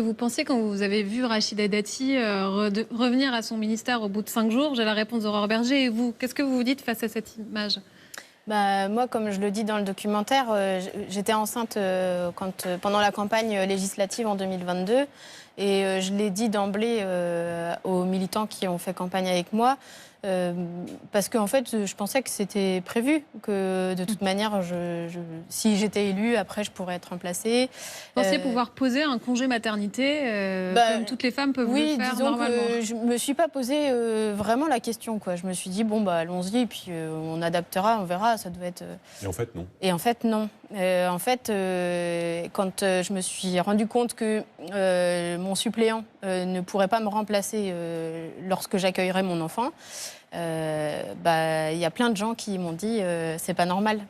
vous pensiez quand vous avez vu Rachida Dati revenir à son ministère au bout de 5 jours? J'ai la réponse d'Aurore Berger. Et vous, qu'est-ce que vous vous dites face à cette image? Moi, comme je le dis dans le documentaire, j'étais enceinte pendant la campagne législative en 2022. Et je l'ai dit d'emblée aux militants qui ont fait campagne avec moi. Parce qu'en fait, je pensais que c'était prévu, que de toute manière, si j'étais élue, après, je pourrais être remplacée. Vous pensiez pouvoir poser un congé maternité comme toutes les femmes peuvent le faire normalement? Oui, disons que je ne me suis pas posé vraiment la question, quoi. Je me suis dit, bon, allons-y, et puis on adaptera, on verra, ça doit être... Et en fait, non. Et en fait, non. Quand je me suis rendu compte que mon suppléant ne pourrait pas me remplacer lorsque j'accueillerai mon enfant, il y a plein de gens qui m'ont dit c'est pas normal.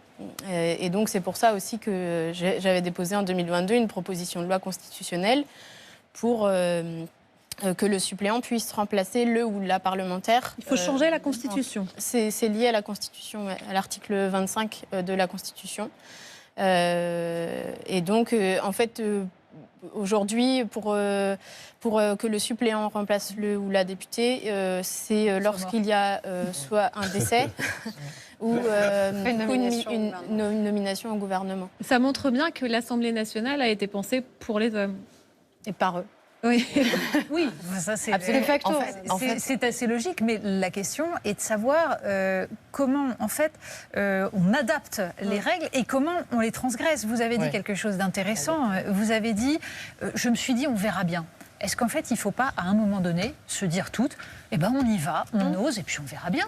Et donc c'est pour ça aussi que j'avais déposé en 2022 une proposition de loi constitutionnelle pour que le suppléant puisse remplacer le ou la parlementaire. Il faut changer la Constitution. C'est lié à la Constitution, à l'article 25 de la Constitution. Et donc, en fait, aujourd'hui, pour que le suppléant remplace le ou la députée, c'est lorsqu'il y a soit un décès ou une nomination au gouvernement. Ça montre bien que l'Assemblée nationale a été pensée pour les hommes. Et par eux. Oui, oui, ça c'est facto. C'est assez logique, mais la question est de savoir comment en fait on adapte les règles et comment on les transgresse. Vous avez dit quelque chose d'intéressant. Vous avez dit, je me suis dit, on verra bien. Est-ce qu'en fait, il ne faut pas, à un moment donné, se dire toutes, on y va, on ose et puis on verra bien?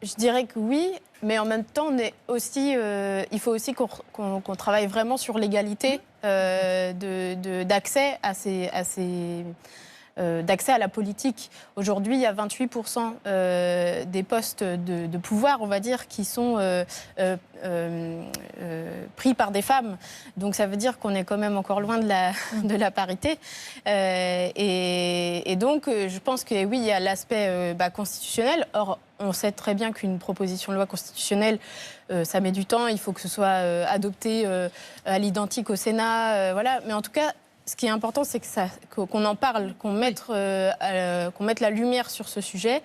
Je dirais que oui, mais en même temps, il faut aussi qu'on travaille vraiment sur l'égalité d'accès d'accès à la politique. Aujourd'hui, il y a 28% des postes de pouvoir, on va dire, qui sont pris par des femmes. Donc ça veut dire qu'on est quand même encore loin de la parité. Et donc, je pense que oui, il y a l'aspect constitutionnel. Or, on sait très bien qu'une proposition de loi constitutionnelle, ça met du temps. Il faut que ce soit adopté à l'identique au Sénat. Voilà. Mais en tout cas, ce qui est important, c'est qu'on en parle, qu'on mette la lumière sur ce sujet